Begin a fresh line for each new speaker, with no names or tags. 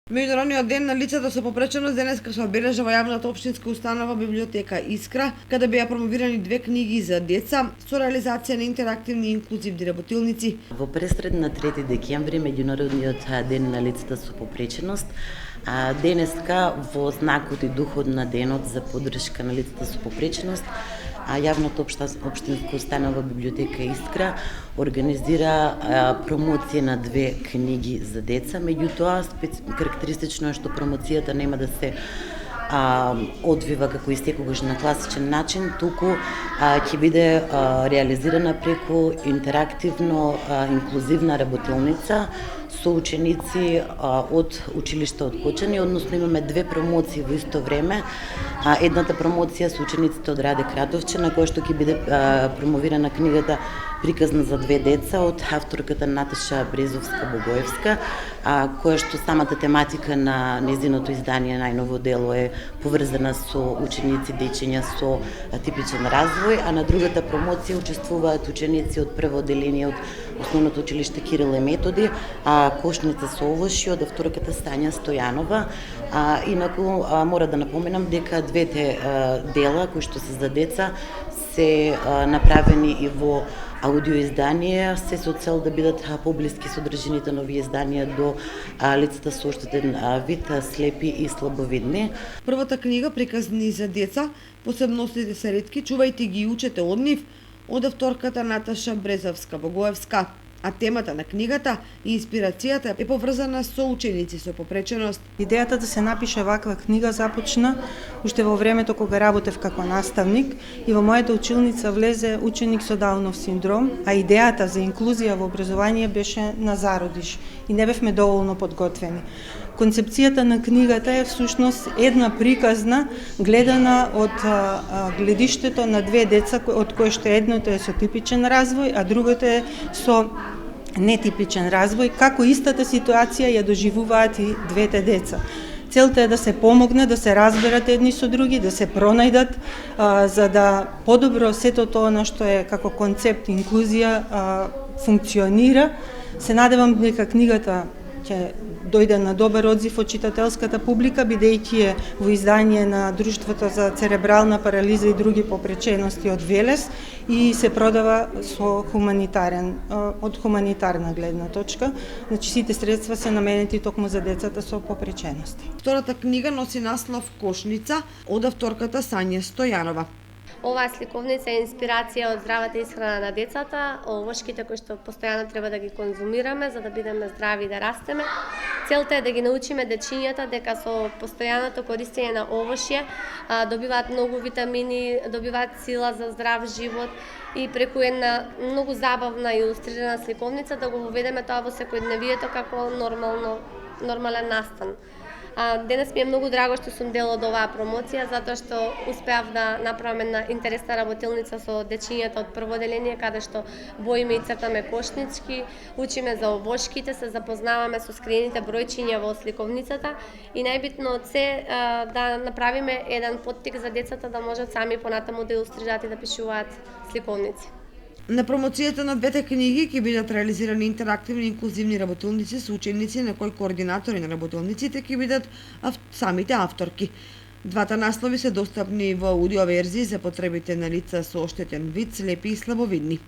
Меѓународниот ден на лицата со попреченост денеска се обележа во јавната општинска установа библиотека Искра, каде беа промовирани две книги за деца со реализација на интерактивни и инклузивни работилници.
Во пресред на 3 декември, Меѓународниот ден на лицата со попреченост, денеска во знакот и духот на денот за поддршка на лицата со попреченост, јавната општинска установа библиотека Искра организира промоција на две книги за деца. Меѓутоа, карактеристично е што промоцијата нема да се одвива како и секогаш на класичен начин, туку ќе биде реализирана преку интерактивно инклузивна работилница со ученици од училиште од Кочани, односно имаме две промоции во исто време. Едната промоција со учениците од Раде Кратовче, на која што ќе биде промовирана книгата Приказна за две деца од авторката Наташа Брезовска-Богоевска, која што самата тематика на незиното издание најново дело е поврзана со ученици дечиња со типичен развој, а на другата промоција учествуваат ученици од прво одделение од Основното училиште Кирил и Методи, Кошница со овошји од авторката Сања Стојанова. Инаку мора да напоменам дека двете дела кои што се за деца се направени и во аудиоиздание, се со цел да бидат поблиски содржините на овие изданија до лицата со оштетен вид, слепи и слабовидни.
Првата книга Приказни за деца, посебностите се ретки, чувајте ги и учете од нив, од авторката Наташа Брезовска-Богоевска. А темата на книгата и инспирацијата е поврзана со ученици со попреченост.
Идејата да се напише ваква книга започна уште во времето кога работев како наставник и во мојата училница влезе ученик со Даунов синдром, а идејата за инклузија во образование беше на зародиш и не бевме доволно подготвени. Концепцијата на книгата е всушност една приказна гледана од гледиштето на две деца, од кои што едното е со типичен развој, а другото е со нетипичен развој, како истата ситуација ја доживуваат и двете деца. Целта е да се помогне, да се разберат едни со други, да се пронајдат, за да подобро сето тоа на што е како концепт инклузија функционира. Се надевам дека книгата ќе дојде на добар одзив од читателската публика, бидејќи е во издание на Друштвото за церебрална парализа и други попречености од Велес и се продава со од хуманитарна гледна точка. Значи сите средства се наменети токму за децата со попречености.
Втората книга носи наслов Кошница од авторката Сања Стојанова.
Оваа сликовница е инспирација од здравата исхрана на децата, овошките кои што постојано треба да ги конзумираме за да бидеме здрави и да растеме. Целта е да ги научиме дечињата дека со постојаното користење на овошје добиваат многу витамини, добиваат сила за здрав живот и преку една многу забавна и илустрирана сликовница да го воведеме тоа во секојдневието како нормален настан. Денес ми е многу драго што сум дел од оваа промоција, затоа што успеав да направам една интересна работилница со дечињата од прво одделение, каде што боиме и цртаме кошнички, учиме за овошките, се запознаваме со скриените бројчиња во сликовницата и најбитно од се да направиме еден поттик за децата да можат сами понатаму да илустрираат и да пишуваат сликовници.
На промоцијата на двете книги ќе бидат реализирани интерактивни и инклузивни работилници со ученици на кои координатори на работилниците ќе бидат самите авторки. Двата наслови се достапни во аудио верзии за потребите на лица со оштетен вид, слепи и слабовидни.